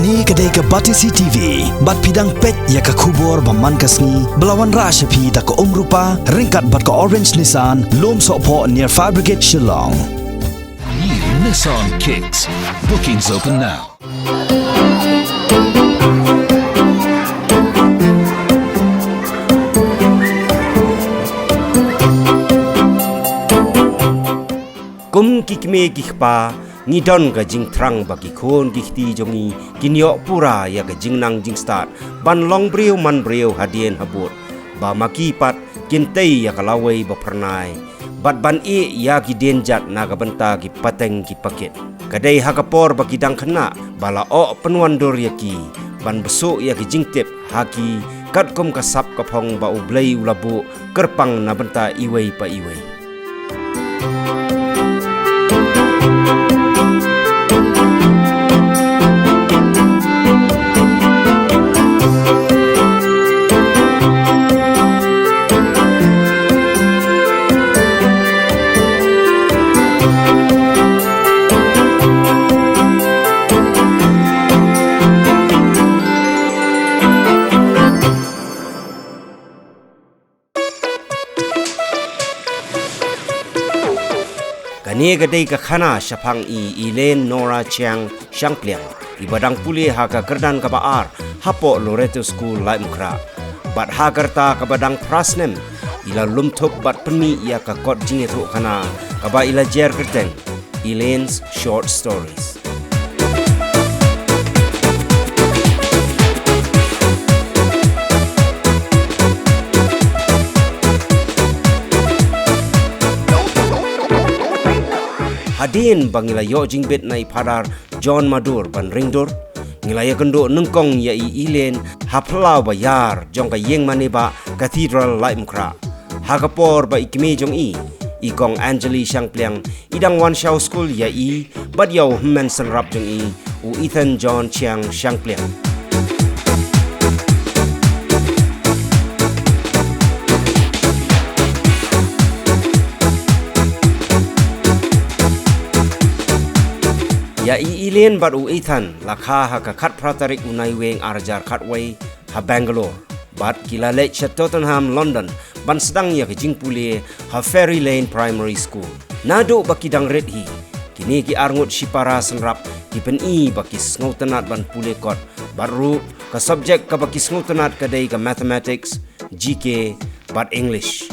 Kani kedai ke Batisi TV, bat pidang pet ya ke kubur baman kasni, belawan rasa pi tak ke rupa, ringkat bat ke orange Nissan, lom sokpo near Fire Brigade Shillong. New Nissan Kicks. Bookings open now. Kum kikme kikpa ni don ga jing trang bagi khon kikti jongi kinyo pura ya ga jing nang jing start ban long breu man breu hadien habut ba maki pat kintei ya kalawai ba pernai bat ban e ya ki denjat naga benta ki pateng ki paket kadai hakapor bagi dang khana bala o penuan dor ya ki ban besuk ya ki jing tep haki kat kum kasap kapong ba ublei ulabu kerpang na benta iwei pa iwei. Kani gadai ke Khana Shapang Elaine, Nora, Shangpliang ibadang pulih haka kerdan ka baar hapo Loreto School Lyngkot bat hagarta ka badang Snem ila lumtup bat peni ia ka kot jingetu Khana ka ba ila jer kerteng Elaine's short stories. Hadin bangila yo jingbet na ipadar John Madur ban ringdur ngilaya kendo nengkong ya Elaine haplau bayar jong ka yeng maniba Cathedral Lyngkot hagapor ba ikme jong ikong Angeli Shangpliang idang wan show school ya bad yaw men senrap jong u Ethan John Chiang Shangpliang. Ya Elaine bat u Ethan lakha ha ka khat pratarik unai weng arjar khatway ha Bangalore bat kila lech Tottenham London ban sedang ya ke jingpule ha Ferry Lane Primary School nado bakidang red hi kini ki arngut sipara senrap ki peni baki snautenat ban pule kot baru ka subjek ka baki snautenat kadai ka mathematics GK bat English.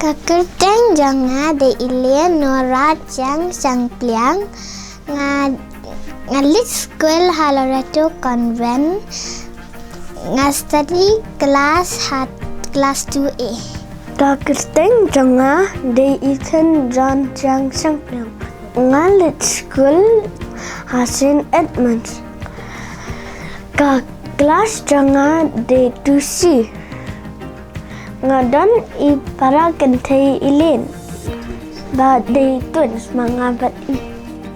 Kakerteng janga de Elaine, Nora, Shangpliang ngalit school Loreto Convent study class 2A. Kakerteng janga de Ethan John Shangpliang ngalit school St. Edmunds. Kelas janga de 2C ngadon para kentai Elaine ba de twins mangabat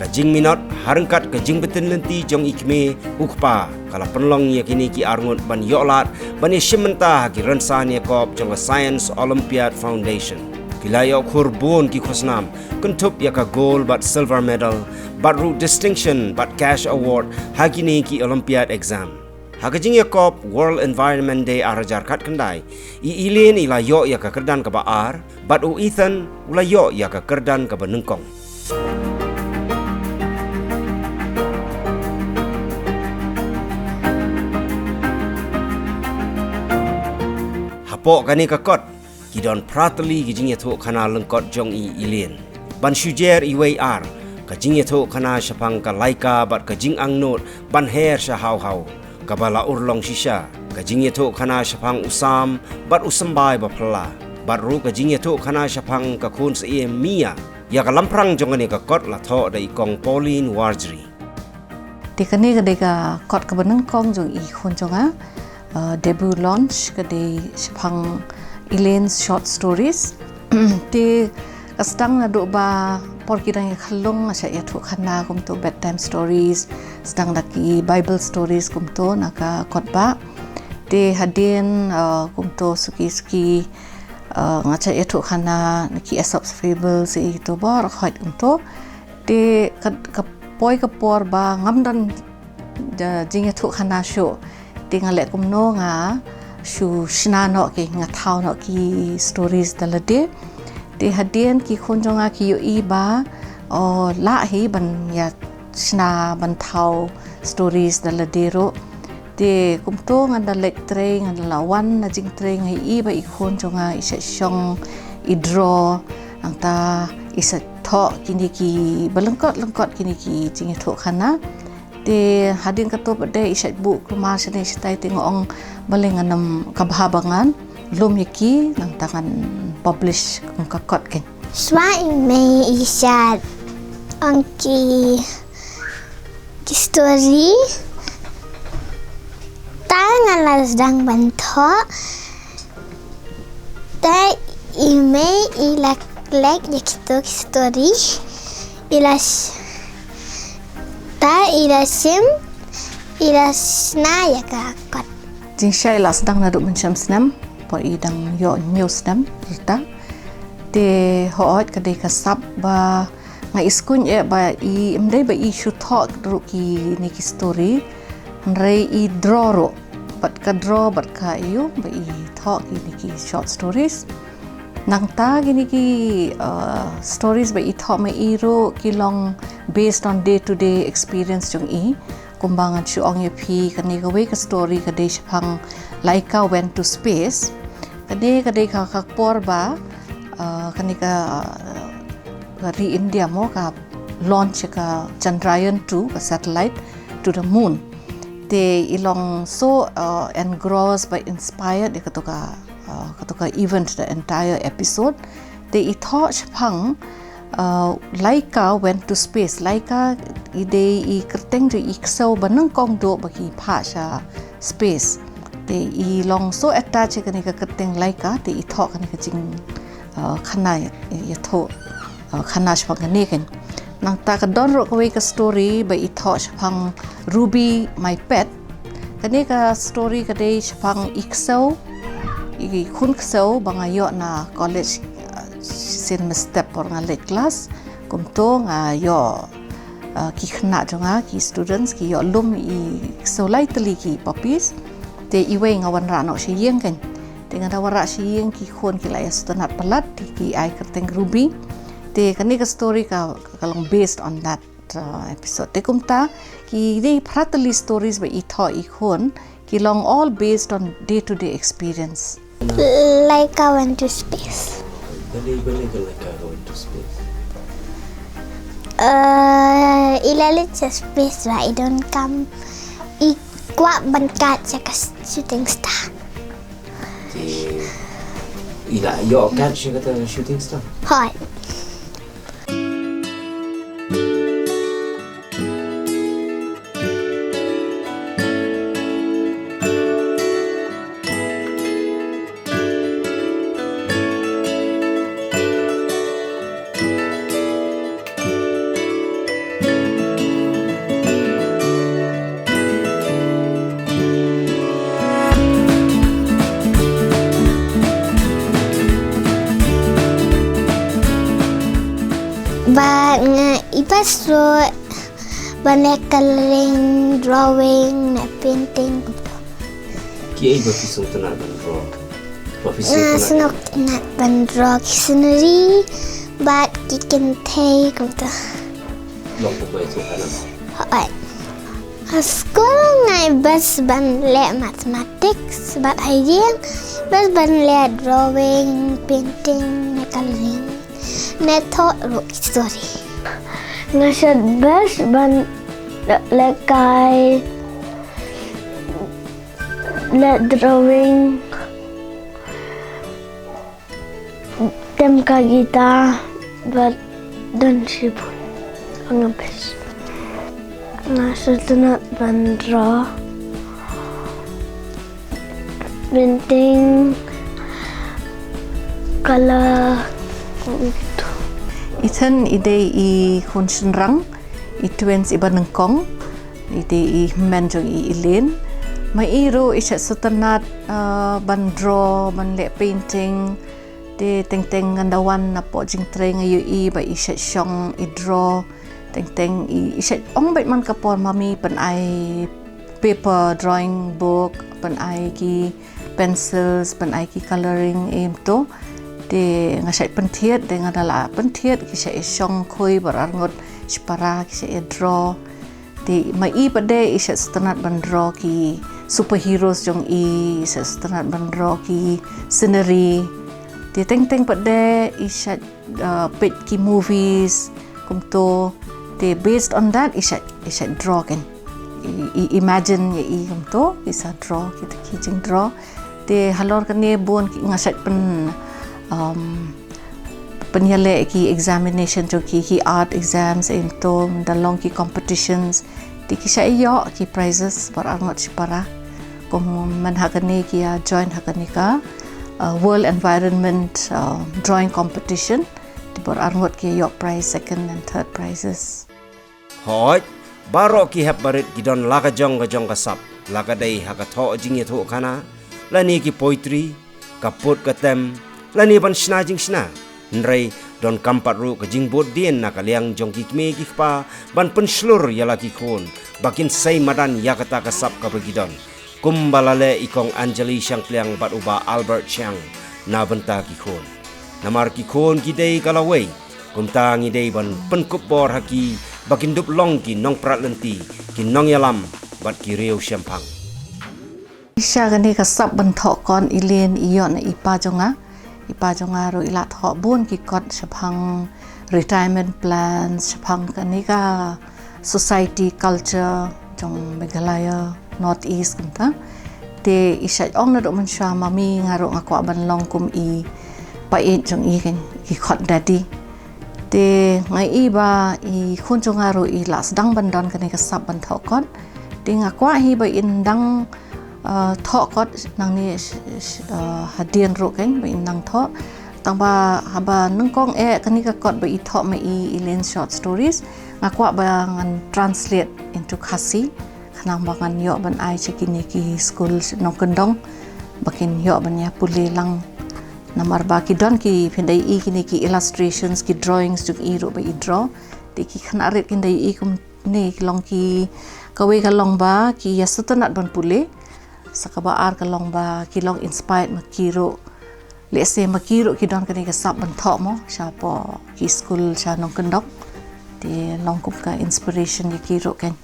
Kajing minot harengkat kajing beten lenti jong ikme ukpa kala penlong ya kini ki arngut ban yoklat ban shimenta ki rensan ya kop jong Science Olympiad Foundation kila yok kurbon ki khosnam kuntup ya ka gold bat silver medal bat ru distinction bat cash award hagini ki Olympiad exam. Hakajing yakop World Environment Day arajar kat kendai. Elaine ila yo ya ka kerdan ka baar, bat u Ethan ula yo ya ka kerdan ka benengkong. Hapok kani ka kot, kidon prateli kijing yato Khana Lyngkot jong Elaine. Ban shujer iwei ar, kajing yato Khana Shapang ka laika bat kajing angnot ban her sha hau. Kabala urlong shisha kajing yato Khana Shapang usam bat usambai bapla bat ru kajing yato Khana Shapang ka kun se mia ya ka lamprang jongane ka kot la Thoh da ikong Pauline Warjri kani kadai ka kot ka benang kong jong I khon jonga debut launch kadai sepang Elaine's short stories te kasdang na do ba por kidang khalong asa ya thu khana kum to bedtime stories sedang daki Bible stories kum to naka kot ba te hadin kum to suki ngacha ya thu khana naki Aesop's fables I to bor khait kum to te ka poi ka por ba ngamdan jing ya thu khana sho te ngale kum no nga shu shna no ki nga thau no ki stories dalade te hadien ki khonjonga ki yo I ba la hi ban ya shna ban thau stories dalade ro te kum to nga dalek tre nga lawan na jing tre nga I ba I khonjonga I se shong I draw angta I se Thoh kini ki balengkot kini ki jing Thoh khana te hadin ka to bade I se bu kumar sene stai te ngong balenganam kabhabangan lum yaki nang tangan publish kung kakot ken Swain may isad ang ki story tangan lasdang banto ta ime ilak yakito story ilas ta ilasim ilasna yakakot jing shai las dang na do mencam Snem por I dang yo new Snem rita te hoot kadai kasap ba nga iskun ba I mdai ba I shoot Thoh ro ki neki story nrei I draw ro bat ka draw bat ka iyo ba I Thoh ki neki short stories nang ta gini ki stories ba I Thoh mai I ro ki long based on day to day experience jong I kumbangan shu ong yepi kani ka ka story kadai sepang Laika went to space kadai ka por ba kani ka ri India mo ka launch ka Chandrayaan 2 ka satellite to the moon te ilong so engrossed by inspired de katoka event the entire episode te I Thoh sepang Laika went to space Laika ide I kerteng jo ikso banang kong do bagi pasha space te I long so attach kani ka kerteng Laika te I Thoh kani ka jing Khana ya Thoh Khana sepang kani ken nang ta ka don ro ka story ba I Thoh sepang Ruby my pet kani ka story kadai sepang ikso I khun kso bangayo na college sin step por nga late class kum to nga yo ki khna jonga ki students ki yo lum I so lightly ki puppies te I we nga wan ra no shi yeng kan te nga wara shi yeng ki khon ki la yastanat palat ki ai kerteng Ruby te kani ka story ka kalong based on that episode te kum ta ki dei pratali stories ba I Thoh I khon ki long all based on day to day experience Laika went to space Balik ke Laika went to space ilalit sa space ba I don't come ikwa bankat sa shooting star ila yo catch kata shooting star hot But ipas so banyak coloring, drawing, painting. Ki ba pisong tanan ban draw ba pisong tanan Senok nak ban draw scenery, but you can take gitu. lo ko ba itu kana Alright. Sekolah ngai bas ban le mathematics, but idea bas ban le drawing, painting, coloring. Thoh story. Nasa best ban lekay let drawing tem ka gita but don't sipun ang best Nasa tunat bandra. Penting kalau itu. Iten ide I hun senrang, I twins iba nengkong, ide I menjong I Elaine. Mai iro isya setenat bandro, banlek painting, de teng-teng ngandawan na po jing tre ngayu I ba isya syong I draw, teng-teng I isya ong bait man kapor mami pan ai paper drawing book, pan ai ki pencils, pan ai ki coloring aim to. De ngasay pentiet de ngadala pentiet kisya isyong koy barangot spara kisya draw de mai pade isya setenat bandro ki superheroes jong I isya setenat bandro ki scenery de teng-teng pade isya pet ki movies kumto de based on that isya draw kan imagine ya I kumto isa draw kita kijing draw de halor kane bon ngasay pen penyale ki examination jo ki art exams into dalong ki competitions di kisya iyo ki prizes barangot sipara kung manhagani ki join hagani ka world environment drawing competition di barangot ki iyo prize second and third prizes. Hoi, baro ki Heprit gidon laga jong kasap, laga day hakato jingi Thoh Khana, lani ki poetry, kaput katem, lani ban shna jing shna, nrei don kampat ru ke jing bot dien na kaliang jong ki kme ki pa, ban penslur yala ki khon, bakin say madan yakata kasap ka begidon, kumbalale ikong Anjali Shangpliang bat uba Albert Chang, na benta ki khon, namar ki khon ki day kalaway, kumtang idei ban penkup bor haki, bakin dup long ki nong prat lenti, ki nong yalam, bat ki reu Shangpliang. Isya gani kasap bentok kon Elaine iyon na ipa jonga ro ilat Thoh bun ki kot syapang retirement plans syapang kani ka society culture jong Meghalaya North East kanta te isya ong na do man sya mami ngaro ngakwa banlong kum I pait jong I kan ki kot daddy te ngai I ba I khun jonga ro I la sedang bandon kani kasap bentok kon te ngakwa hi ba indang Thoh kot nang ni hadian ro kan ba inang Thoh tang ba haba nungkong kani ka kot ba I Thoh ma I Elaine short stories ngakwa ba ngan translate into Khasi kanang ba ngan yo ban ai chekini ki school nong kendong bakin yo ban ya puli lang namar ba ki don ki phindai I kini ki illustrations ki drawings juk I ro ba I draw de ki khana ret kindai I kum ni long ki kawe ka long ba ki yasutanat don puli sakabaar ka long ba ki long inspired makiro lese makiro ki don kani kasap bentok mo sya po ki school sya nong kendok di long kup ka inspiration ki kiro kan